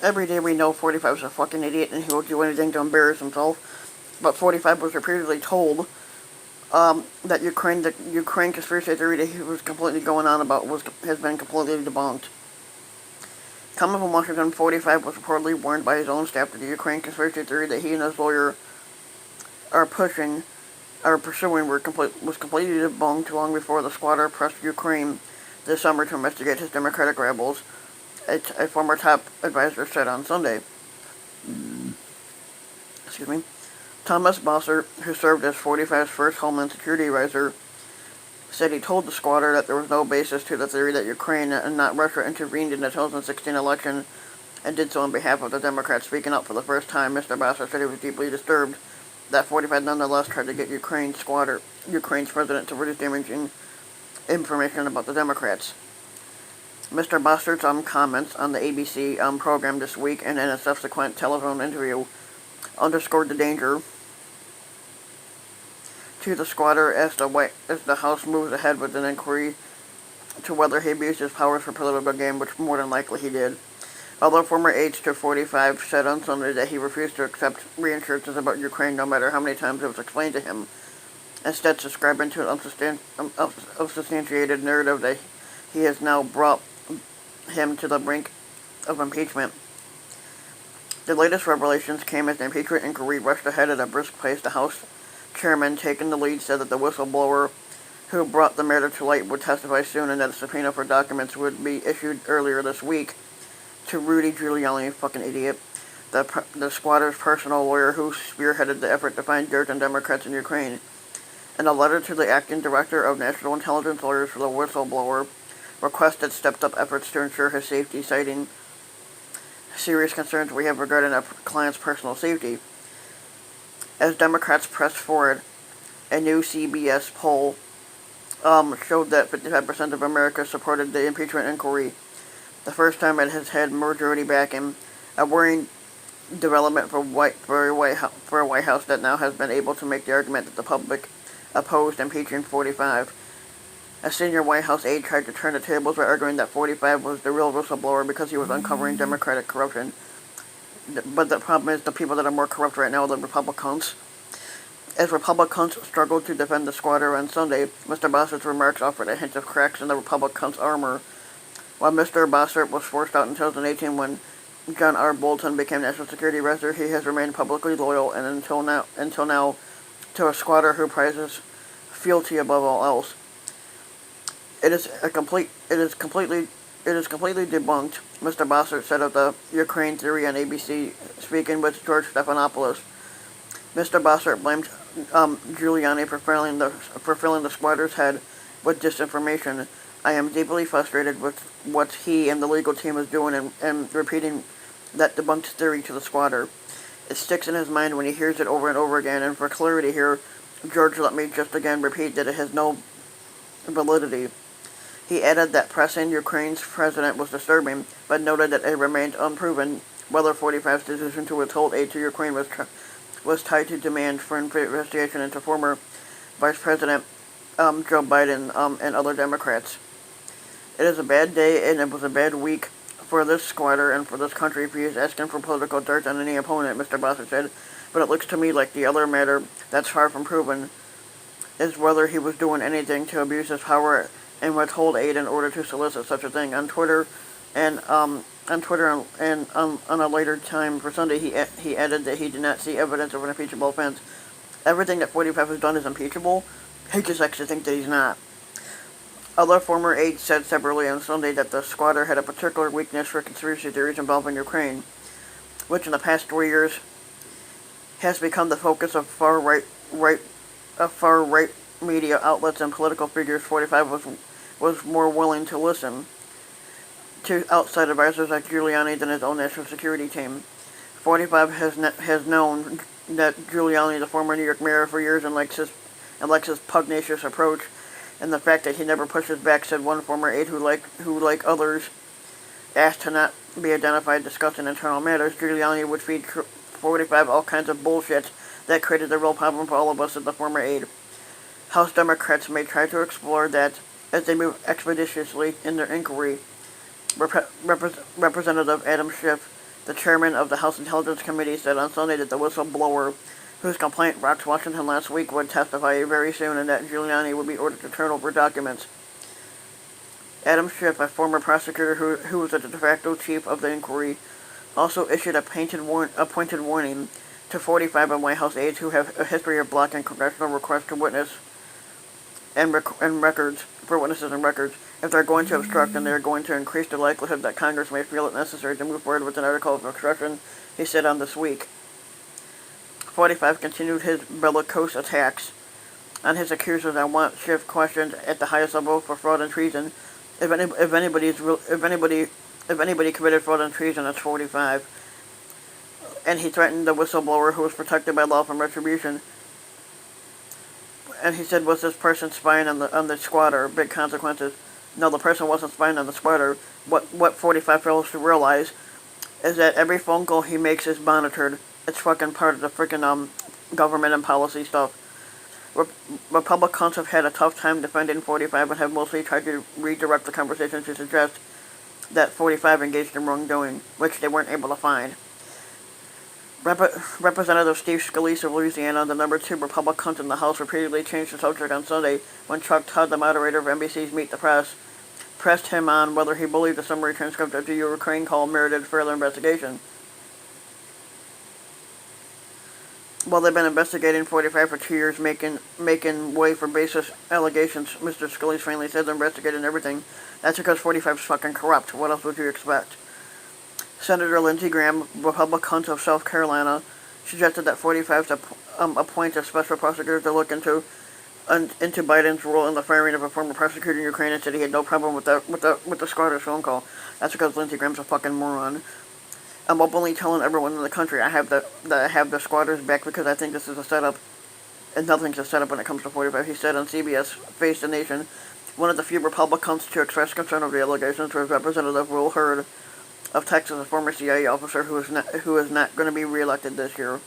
every day we know 45 is a fucking idiot and he will do anything to embarrass himself. But 45 was repeatedly told that the Ukraine conspiracy theory that he was completely going on about has been completely debunked. Coming from Washington, 45 was reportedly warned by his own staff that the Ukraine conspiracy theory that he and his lawyer are pursuing was completely debunked long before the squatter pressed Ukraine this summer to investigate his Democratic rebels, a former top advisor said on Sunday. Excuse me. Thomas Bossert, who served as 45's first Homeland Security advisor, said he told the squatter that there was no basis to the theory that Ukraine and not Russia intervened in the 2016 election and did so on behalf of the Democrats. Speaking up for the first time, Mr. Bossert said he was deeply disturbed that 45 nonetheless tried to get Ukraine's president to produce damaging information about the Democrats. Mr. Bossert's comments on the ABC program this week and in a subsequent telephone interview underscored the danger to the squatter as the House moves ahead with an inquiry to whether he abused his powers for political gain, which more than likely he did. Although former aides to 45 said on Sunday that he refused to accept reassurances about Ukraine no matter how many times it was explained to him, instead subscribing to an unsubstantiated narrative that he has now brought him to the brink of impeachment. The latest revelations came as the impeachment inquiry rushed ahead at a brisk pace. The House chairman, taking the lead, said that the whistleblower who brought the matter to light would testify soon and that a subpoena for documents would be issued earlier this week to Rudy Giuliani, fucking idiot, the squatter's personal lawyer who spearheaded the effort to find dirt on Democrats in Ukraine. In a letter to the acting director of National Intelligence Lawyers for the whistleblower, requested stepped-up efforts to ensure his safety, citing serious concerns we have regarding a client's personal safety. As Democrats pressed forward, a new CBS poll showed that 55% of America supported the impeachment inquiry, the first time it has had majority backing, a worrying development for a White House that now has been able to make the argument that the public opposed impeaching 45. A senior White House aide tried to turn the tables by arguing that 45 was the real whistleblower because he was uncovering Democratic corruption. But the problem is the people that are more corrupt right now are the Republicans. As Republicans struggled to defend the squatter on Sunday, Mr. Bossert's remarks offered a hint of cracks in the Republicans' armor. While Mr. Bossert was forced out in 2018 when John R. Bolton became National Security Advisor, he has remained publicly loyal and until now to a squatter who prizes fealty above all else. It is completely debunked, Mr. Bossert said of the Ukraine theory on ABC, speaking with George Stephanopoulos. Mr. Bossert blamed Giuliani for filling the squatter's head with disinformation. I am deeply frustrated with what he and the legal team is doing and repeating that debunked theory to the squatter. It sticks in his mind when he hears it over and over again, and for clarity here, George let me just again repeat that it has no validity. He added that pressing Ukraine's president was disturbing, but noted that it remained unproven whether 45's decision to withhold aid to Ukraine was tied to demand for investigation into former Vice President Joe Biden and other Democrats. It is a bad day and it was a bad week for this squatter and for this country if he is asking for political dirt on any opponent, Mr. Bossert said, but it looks to me like the other matter that's far from proven is whether he was doing anything to abuse his power and withhold aid in order to solicit such a thing. On Twitter and on a later time for Sunday, he added that he did not see evidence of an impeachable offense. Everything that 45 has done is impeachable. He just actually thinks that he's not. Other former aides said separately on Sunday that the squatter had a particular weakness for conspiracy theories involving Ukraine, which in the past 4 years has become the focus of far right media outlets and political figures. 45 was more willing to listen to outside advisors like Giuliani than his own national security team. 45 has known that Giuliani, the former New York mayor, for years and likes his pugnacious approach, and the fact that he never pushes back, said one former aide who, like others, asked to not be identified discussing internal matters. Giuliani would feed 45 all kinds of bullshit that created the real problem for all of us, said the former aide. House Democrats may try to explore that as they move expeditiously in their inquiry. Representative Adam Schiff The chairman of the House Intelligence Committee said on Sunday that the whistleblower, whose complaint rocked Washington last week, would testify very soon and that Giuliani would be ordered to turn over documents. Adam Schiff, a former prosecutor who was the de facto chief of the inquiry, also issued a pointed warning to 45 of White House aides who have a history of blocking congressional requests to witness and records for witnesses and records. If they're going to obstruct, then they're going to increase the likelihood that Congress may feel it necessary to move forward with an article of obstruction, he said on This Week. 45 continued his bellicose attacks on his accusers and want Schiff questioned at the highest level for fraud and treason. If anybody committed fraud and treason, it's 45. And he threatened the whistleblower, who was protected by law from retribution. And he said, "Was this person spying on the squatter? Big consequences." No, the person wasn't spying on the squatter. What 45 fails to realize is that every phone call he makes is monitored. It's fucking part of the freaking government and policy stuff. Republicans have had a tough time defending 45 and have mostly tried to redirect the conversation to suggest that 45 engaged in wrongdoing, which they weren't able to find. Representative Steve Scalise of Louisiana, the number 2 Republican in the House, repeatedly changed the subject on Sunday when Chuck Todd, the moderator of NBC's Meet the Press, pressed him on whether he believed the summary transcript of the Ukraine call merited further investigation. Well, they've been investigating 45 for 2 years, making way for baseless allegations. Mr. Scalise finally said they're investigating everything. That's because 45's fucking corrupt. What else would you expect? Senator Lindsey Graham, Republican of South Carolina, suggested that 45's appoint a special prosecutor to look into Biden's role in the firing of a former prosecutor in Ukraine, and said he had no problem with the squatter's phone call. That's because Lindsey Graham's a fucking moron. I'm openly telling everyone in the country I have the squatters back because I think this is a setup, and nothing's a setup when it comes to 45. He said on CBS Face the Nation, one of the few Republicans to express concern over the allegations was Representative Will Hurd of Texas, a former CIA officer who is not going to be reelected this year.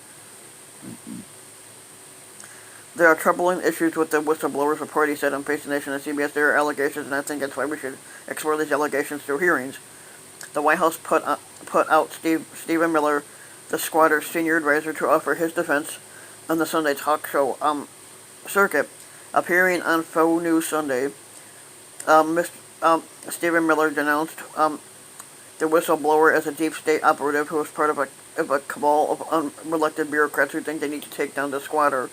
There are troubling issues with the whistleblower's report, he said on Face the Nation and CBS. There are allegations, and I think that's why we should explore these allegations through hearings. The White House put out Stephen Miller, the squatter's senior advisor, to offer his defense on the Sunday talk show circuit. Appearing on Faux News Sunday, Stephen Miller denounced the whistleblower as a deep state operative who was part of a cabal of unelected bureaucrats who think they need to take down the squatter.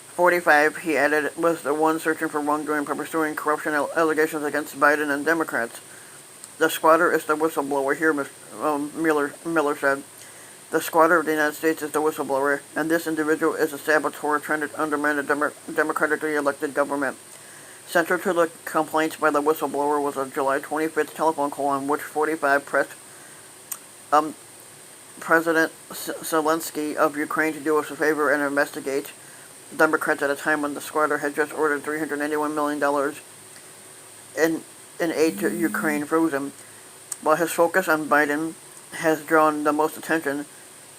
45, he added, was the one searching for wrongdoing for pursuing corruption allegations against Biden and Democrats. The squatter is the whistleblower here, Miller said. The squatter of the United States is the whistleblower, and this individual is a saboteur trying to undermine a democratically elected government. Central to the complaints by the whistleblower was a July 25th telephone call on which 45 pressed President Zelensky of Ukraine to do us a favor and investigate Democrats at a time when the squatter had just ordered $381 million in aid to Ukraine frozen. While his focus on Biden has drawn the most attention,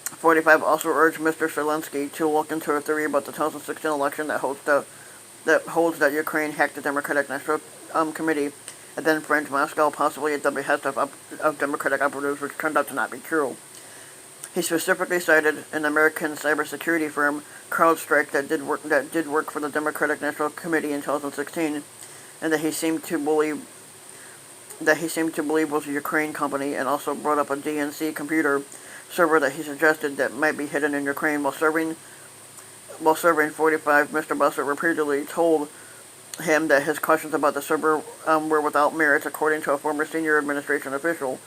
45 also urged Mr. Zelensky to look into a theory about the 2016 election that holds that Ukraine hacked the Democratic National Committee and then infringed Moscow, possibly at the behest of Democratic operatives, which turned out to not be true. He specifically cited an American cybersecurity firm, CrowdStrike, that did work for the Democratic National Committee in 2016, and that he seemed to believe was a Ukraine company, and also brought up a DNC computer server that he suggested that might be hidden in Ukraine. While serving 45, Mr. Bussert repeatedly told him that his questions about the server were without merit, according to a former senior administration official.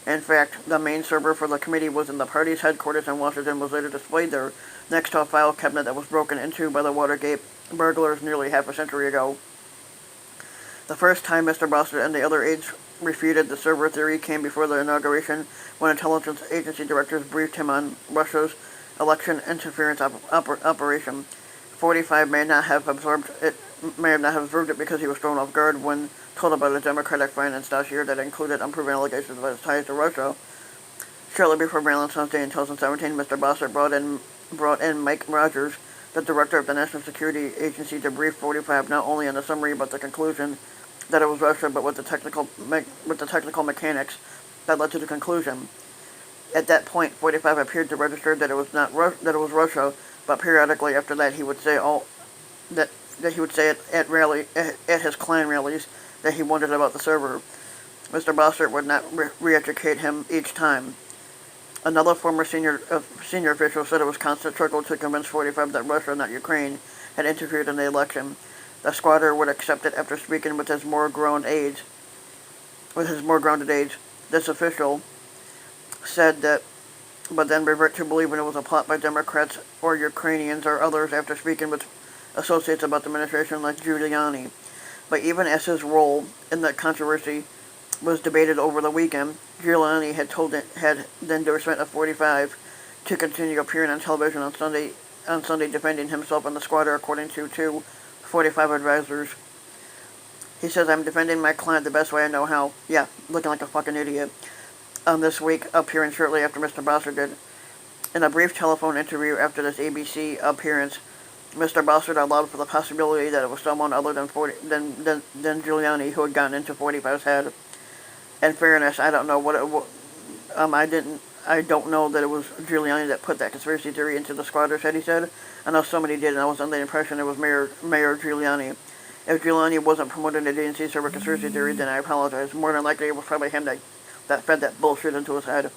In fact, the main server for the committee was in the party's headquarters in Washington, was later displayed there, next to a file cabinet that was broken into by the Watergate burglars nearly half a century ago. The first time Mr. Bussert and the other aides refuted the server theory came before the inauguration, when intelligence agency directors briefed him on Russia's election interference operation. 45 may not have observed it because he was thrown off guard when told about a Democratic finance dossier that included unproven allegations about his ties to Russia. Shortly before Valentine's Day in 2017, Mr. Bussert brought in Mike Rogers, the director of the National Security Agency, to brief 45 not only on the summary but the conclusion that it was Russia, but with the technical mechanics that led to the conclusion. At that point, 45 appeared to register that it was not that it was Russia, but periodically after that he would say that he would say it at his clan rallies that he wondered about the server. Mr. Bossert would not re-educate him each time. Another former senior official said it was constant struggle to convince 45 that Russia, not Ukraine, had interfered in the election. The squatter would accept it after speaking with his more grounded aides. This official said that, but then revert to believing it was a plot by Democrats or Ukrainians or others after speaking with associates about the administration like Giuliani. But even as his role in the controversy was debated over the weekend, Giuliani had the endorsement of 45 to continue appearing on television on Sunday defending himself and the squatter, according to two 45 advisors. He says, "I'm defending my client the best way I know how." Yeah, looking like a fucking idiot. This week, appearing shortly after Mr. Bossert did. In a brief telephone interview after this ABC appearance, Mr. Bossert allowed for the possibility that it was someone other than Giuliani who had gotten into 45's head. In fairness, I don't know what it was. I don't know that it was Giuliani that put that conspiracy theory into the squatter's head, he said. I know somebody did, and I was under the impression it was Mayor Giuliani. If Giuliani wasn't promoting the DNC server conspiracy theory, then I apologize. More than likely, it was probably him that fed that bullshit into his head.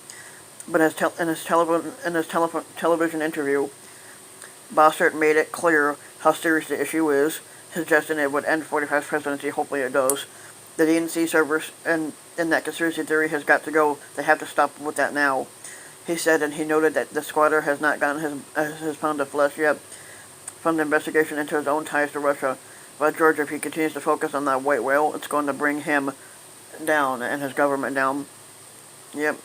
But in his television interview, Bossert made it clear how serious the issue is, suggesting it would end 45's presidency. Hopefully it does. The DNC servers and that conspiracy theory has got to go. They have to stop with that now, he said, and he noted that the squatter has not gotten his pound of flesh yet from the investigation into his own ties to Russia. But George, if he continues to focus on that white whale, it's going to bring him down and his government down. Yep.